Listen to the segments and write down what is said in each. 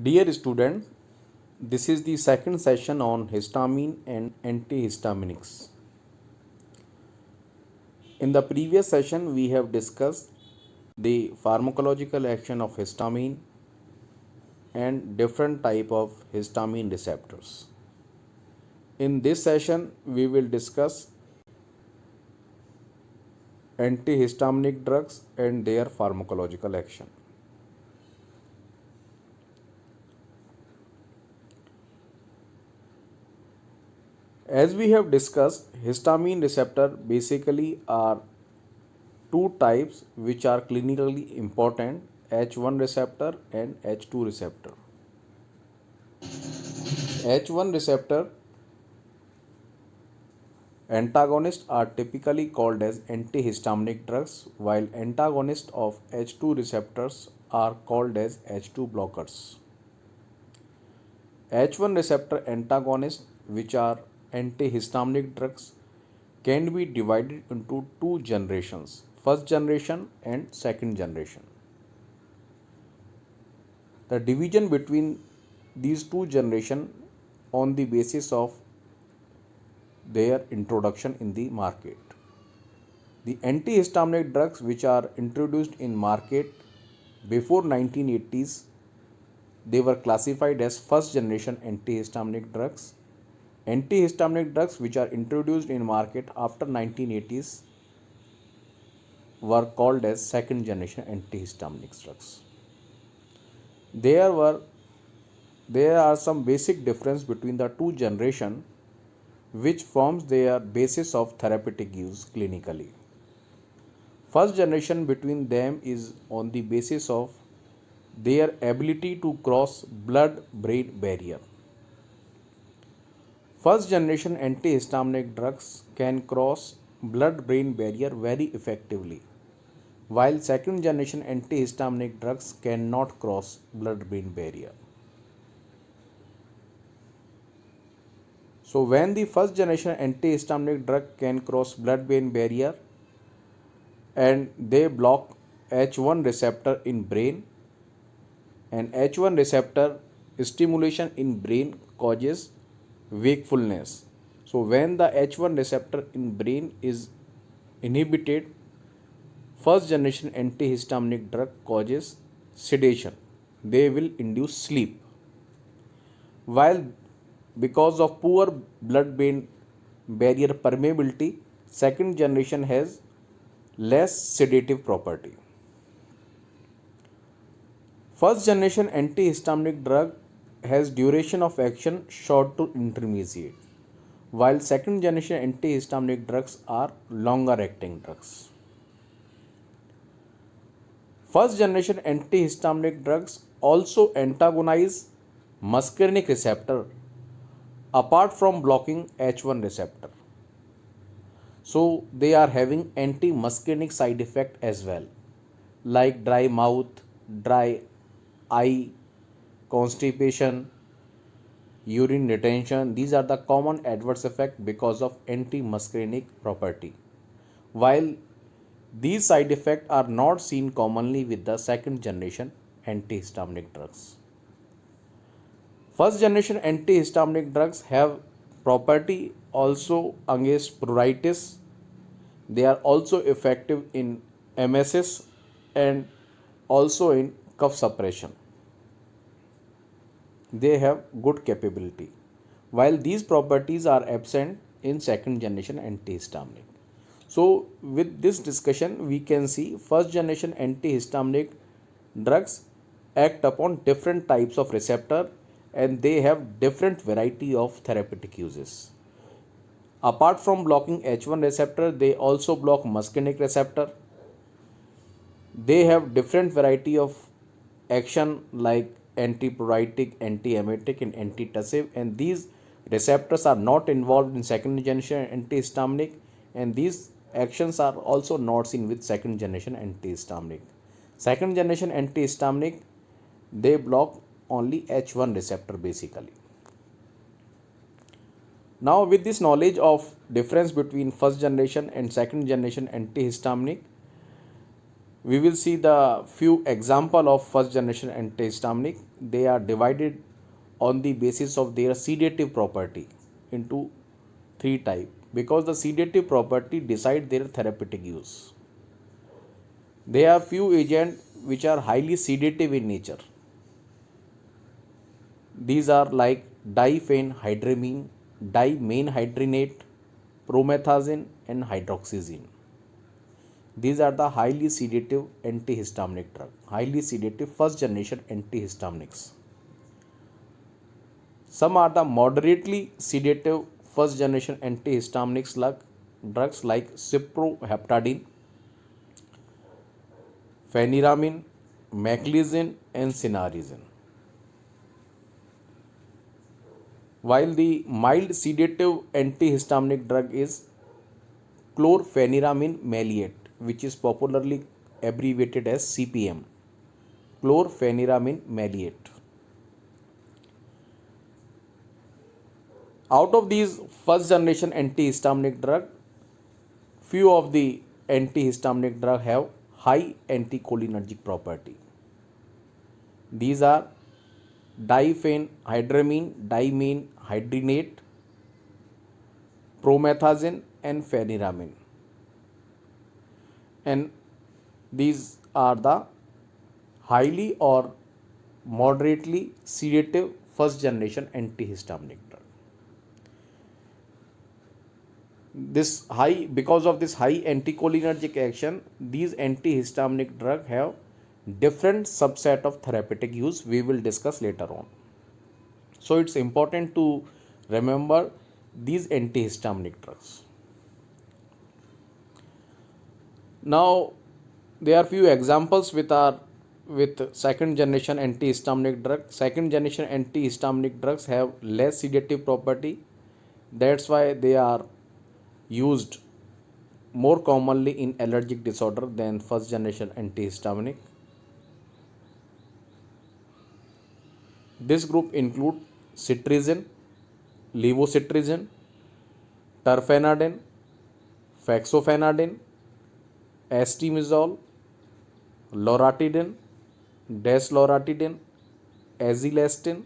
Dear students, this is the second session on histamine and antihistaminics. In the previous session, we have discussed the pharmacological action of histamine and different type of histamine receptors. In this session, we will discuss antihistaminic drugs and their pharmacological action. As we have discussed, histamine receptor basically are two types which are clinically important: H1 receptor and H2 receptor. H1 receptor antagonists are typically called as antihistaminic drugs, while antagonists of H2 receptors are called as H2 blockers. H1 receptor antagonists, which are antihistaminic drugs, can be divided into two generations: first generation and second generation. The division between these two generations on the basis of their introduction in the market. The antihistaminic drugs which are introduced in market before 1980s, they were classified as first generation antihistaminic drugs. Antihistaminic drugs which are introduced in market after 1980s were called as second generation antihistaminic drugs. There are some basic difference between the two generation which forms their basis of therapeutic use clinically. First generation between them is on the basis of their ability to cross blood-brain barrier. First generation antihistaminic drugs can cross blood-brain barrier very effectively, while second generation antihistaminic drugs cannot cross blood-brain barrier. So when the first generation antihistaminic drug can cross blood-brain barrier and they block H1 receptor in brain, and H1 receptor stimulation in brain causes wakefulness. So when the H1 receptor in brain is inhibited, first generation antihistaminic drug causes sedation. They will induce sleep. While because of poor blood-brain barrier permeability, second generation has less sedative property. First generation antihistaminic drug has duration of action short to intermediate, while second generation antihistaminic drugs are longer acting drugs. First generation antihistaminic drugs also antagonize muscarinic receptor apart from blocking H1 receptor. So they are having anti-muscarinic side effect as well, like dry mouth, dry eye, constipation, urine retention. These are the common adverse effects because of anti-muscarinic property. While these side effects are not seen commonly with the second generation antihistaminic drugs. First generation antihistaminic drugs have property also against pruritus. They are also effective in MSS and also in cough suppression. They have good capability, while these properties are absent in second generation antihistaminic. So with this discussion, we can see first generation antihistaminic drugs act upon different types of receptor and they have different variety of therapeutic uses. Apart from blocking H1 receptor, they also block muscarinic receptor. They have different variety of action like antipruritic, antiemetic and antitussive, and these receptors are not involved in second generation antihistaminic, and these actions are also not seen with second generation antihistaminic. Second generation antihistaminic, they block only H1 receptor basically. Now with this knowledge of difference between first generation and second generation antihistaminic, We will see the few example of first generation antihistaminic. They are divided on the basis of their sedative property into three type, because the sedative property decide their therapeutic use. There are few agents which are highly sedative in nature. These are like diphenhydramine, dimenhydrinate, promethazine, and hydroxyzine. These are the highly sedative antihistaminic drug, highly sedative first generation antihistaminics. Some are the moderately sedative first generation antihistaminics like drugs like cyproheptadine, pheniramine, maclizine, and cinnarizine. While the mild sedative antihistaminic drug is chlorpheniramine maleate, which is popularly abbreviated as CPM, chlorpheniramine maleate. Out of these first generation antihistaminic drug, few of the antihistaminic drug have high anticholinergic property. These are diphenhydramine, dimenhydrinate, promethazine, and pheniramine. And these are the highly or moderately sedative first generation antihistaminic drug. This high, because of this high anticholinergic action, these antihistaminic drug have different subset of therapeutic use we will discuss later on. So it's important to remember these antihistaminic drugs. Now there are few examples with second generation antihistaminic drug. Second generation antihistaminic drugs have less sedative property. That's why they are used more commonly in allergic disorder than first generation antihistaminic. This group include cetirizine, levocetirizine, terfenadine, fexofenadine, estimizole, loratadine, desloratadine, azilestin,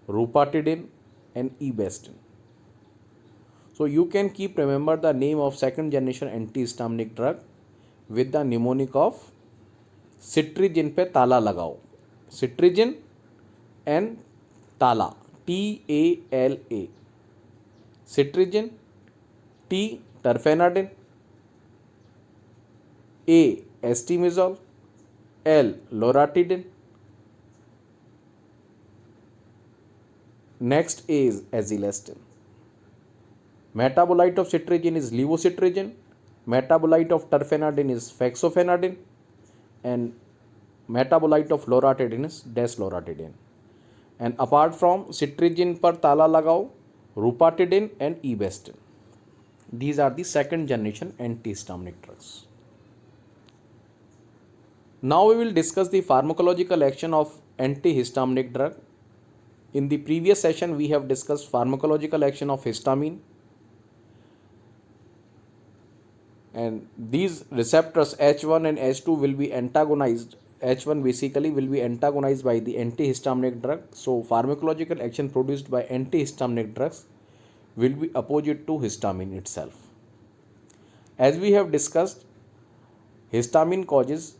rupatadine, and ebastin. So you can keep remember the name of second generation antihistaminic drug with the mnemonic of cetirizine पे ताला लगाओ. Cetirizine and tala, TALA. Cetirizine, T terfenadine, A estimizole, L loratadine. Next A is azilestin. Metabolite of cetirizine is levocetirizine, metabolite of terfenadine is fexofenadine, and metabolite of loratadine is desloratadine. And apart from cetirizine पर ताला लगाओ, rupatadine and ebastin. These are the second generation antihistaminic drugs. Now we will discuss the pharmacological action of antihistaminic drug. In the previous session we have discussed pharmacological action of histamine, and these receptors H1 and H2 will be antagonized. H1 basically will be antagonized by the antihistaminic drug. So pharmacological action produced by antihistaminic drugs will be opposite to histamine itself. As we have discussed, histamine causes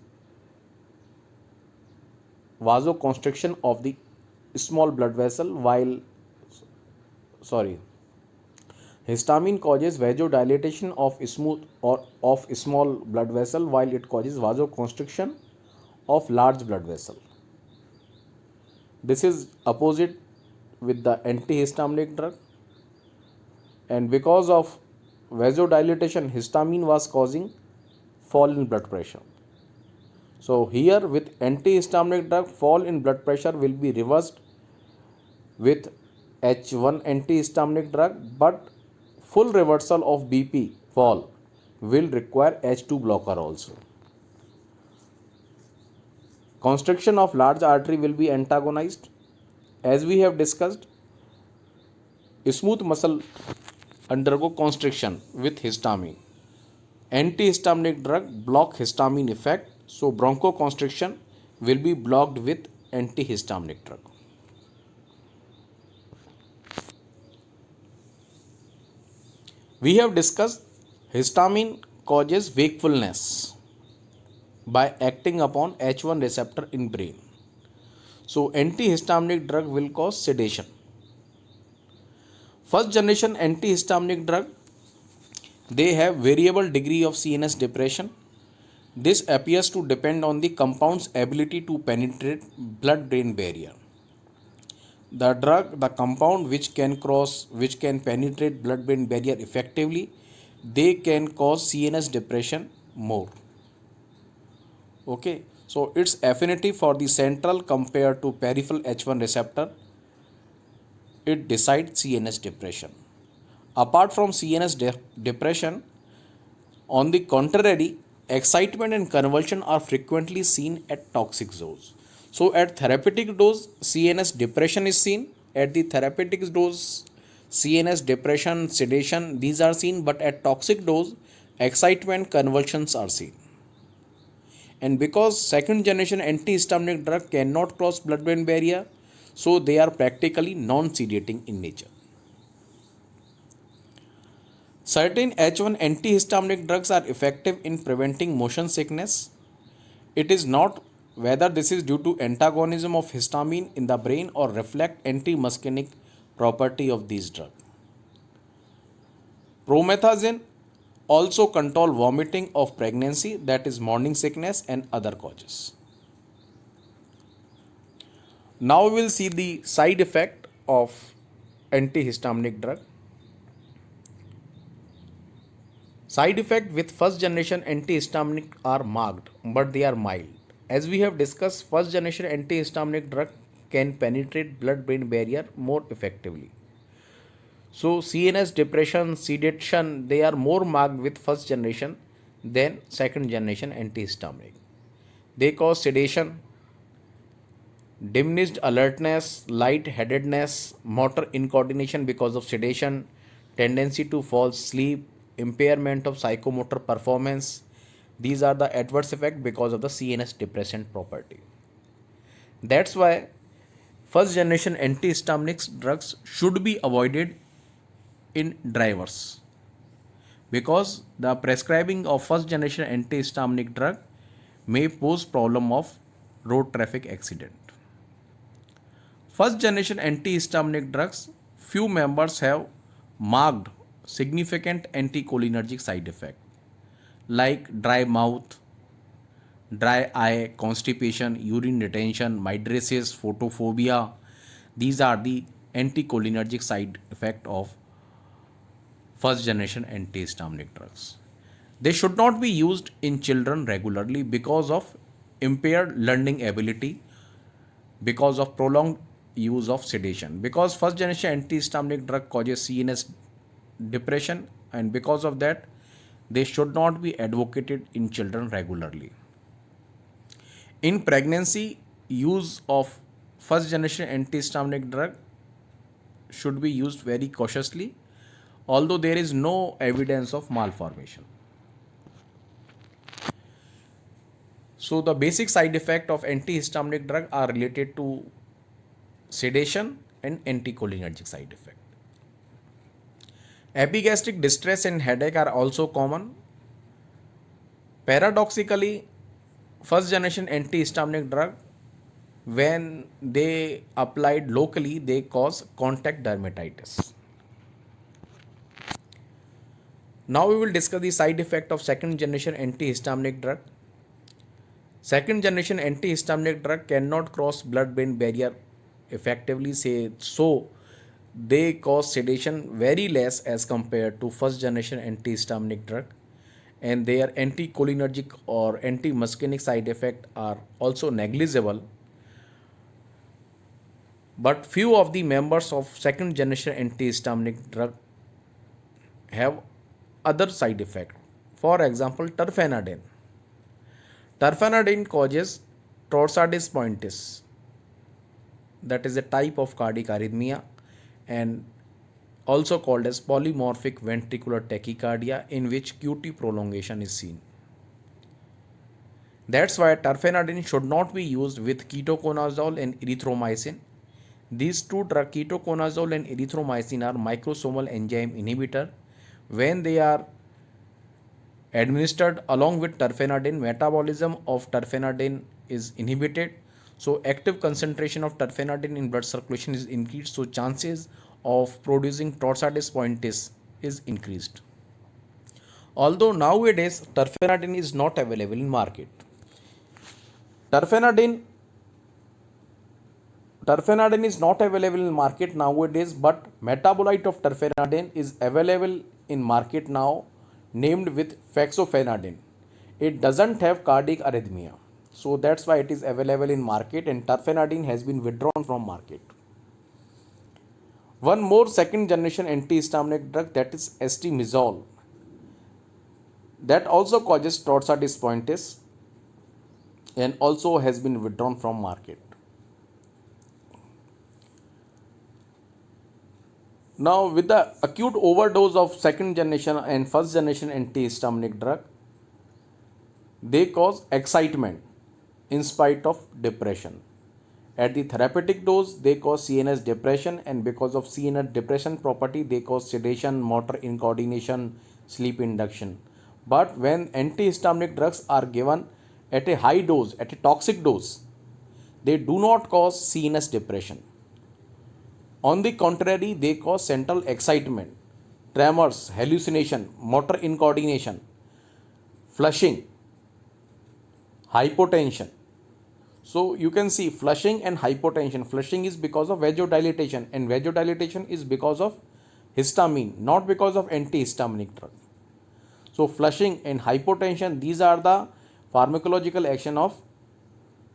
vasoconstriction of the small blood vessel, histamine causes vasodilatation of small blood vessel, while it causes vasoconstriction of large blood vessel. This is opposite with the antihistaminic drug, and because of vasodilatation, histamine was causing fall in blood pressure. So here with antihistaminic drug, fall in blood pressure will be reversed with H1 antihistaminic drug, but full reversal of BP fall will require H2 blocker also. Constriction of large artery will be antagonized. As we have discussed, smooth muscle undergo constriction with histamine. Antihistaminic drug block histamine effect So bronchoconstriction will be blocked with antihistaminic drug. We have discussed histamine causes wakefulness by acting upon H1 receptor in brain. So antihistaminic drug will cause sedation. First generation antihistaminic drug, they have variable degree of CNS depression. This appears to depend on the compound's ability to penetrate blood-brain barrier. The compound which can penetrate blood-brain barrier effectively, they can cause CNS depression more. Okay, so its affinity for the central compared to peripheral H1 receptor, it decides CNS depression. Apart from CNS depression, on the contrary, excitement and convulsion are frequently seen at toxic dose. So at therapeutic dose, CNS depression is seen. At the therapeutic dose, CNS depression, sedation, these are seen, but at toxic dose, excitement, convulsions are seen. And because second generation antihistaminic drug cannot cross blood-brain barrier, so they are practically non-sedating in nature. Certain H1 antihistaminic drugs are effective in preventing motion sickness. It is not whether this is due to antagonism of histamine in the brain or reflect anti-muscarinic property of these drugs. Promethazine also control vomiting of pregnancy, that is morning sickness and other causes. Now we will see the side effect of antihistaminic drug. Side effects with first generation antihistaminic are marked, but they are mild. As we have discussed, first generation antihistaminic drug can penetrate blood-brain barrier more effectively. So CNS depression, sedation, they are more marked with first generation than second generation antihistaminic. They cause sedation, diminished alertness, light-headedness, motor incoordination because of sedation, tendency to fall asleep, impairment of psychomotor performance. These are the adverse effects because of the CNS depressant property. That's why first generation antihistaminic drugs should be avoided in drivers, because the prescribing of first generation antihistaminic drug may pose problem of road traffic accident. First generation antihistaminic drugs, few members have marked significant anticholinergic side effect like dry mouth, dry eye, constipation, urine retention, mydriasis, photophobia. These are the anticholinergic side effect of first generation antihistaminic drugs. They should not be used in children regularly because of impaired learning ability, because of prolonged use of sedation. Because first generation antihistaminic drug causes CNS depression, and because of that, they should not be advocated in children regularly. In pregnancy, use of first generation antihistaminic drug should be used very cautiously, although there is no evidence of malformation. So the basic side effect of antihistaminic drug are related to sedation and anticholinergic side effect. Epigastric distress and headache are also common. Paradoxically, first generation antihistaminic drug, when they applied locally, they cause contact dermatitis. Now we will discuss the side effect of second generation antihistaminic drug. Second generation antihistaminic drug cannot cross blood-brain barrier effectively, so they cause sedation very less as compared to first generation antihistaminic drug, and their anticholinergic or anti-muscarinic side effects are also negligible. But few of the members of second generation antihistaminic drug have other side effects. For example, terfenadine. Terfenadine causes torsades pointis, that is a type of cardiac arrhythmia and also called as polymorphic ventricular tachycardia, in which QT prolongation is seen. That's why terfenadine should not be used with ketoconazole and erythromycin. These two drugs, ketoconazole and erythromycin, are microsomal enzyme inhibitor. When they are administered along with terfenadine, metabolism of terfenadine is inhibited. So active concentration of terfenadine in blood circulation is increased. So chances of producing torsades pointis is increased. Although nowadays terfenadine is not available in market. Terfenadine Terfenadine is not available in market nowadays, but metabolite of terfenadine is available in market now, named with fexofenadine. It doesn't have cardiac arrhythmia, so that's why it is available in market, and terfenadine has been withdrawn from market. One more second generation antihistaminic drug, that is estimizole, that also causes torsades pointis and also has been withdrawn from market. Now, with the acute overdose of second generation and first generation antihistaminic drug, they cause excitement in spite of depression. At the therapeutic dose, they cause CNS depression, and because of CNS depression property, they cause sedation, motor incoordination, sleep induction. But when antihistaminic drugs are given at a high dose, at a toxic dose, they do not cause CNS depression. On the contrary, they cause central excitement, tremors, hallucination, motor incoordination, flushing, hypotension. So you can see flushing and hypotension. Flushing is because of vasodilatation, and vasodilatation is because of histamine, not because of antihistaminic drug. So flushing and hypotension, these are the pharmacological action of,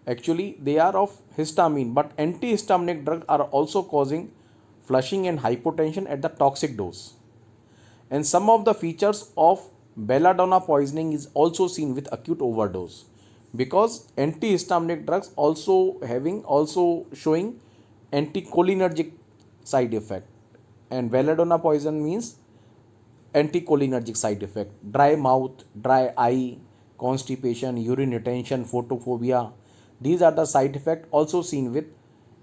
actually they are of histamine, but antihistaminic drugs are also causing flushing and hypotension at the toxic dose. And some of the features of belladonna poisoning is also seen with acute overdose, because antihistaminic drugs also showing anticholinergic side effect, and belladonna poison means anticholinergic side effect: dry mouth, dry eye, constipation, urine retention, photophobia. These are the side effects also seen with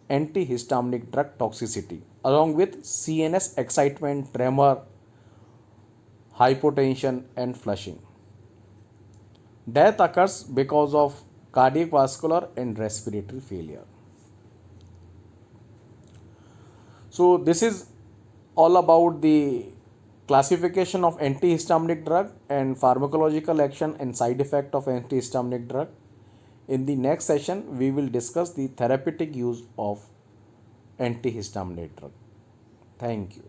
antihistaminic drug toxicity, along with CNS excitement, tremor, hypotension, and flushing. Death occurs because of cardiovascular and respiratory failure. So this is all about the classification of antihistaminic drug and pharmacological action and side effect of antihistaminic drug. In the next session, we will discuss the therapeutic use of antihistaminic drug. Thank you.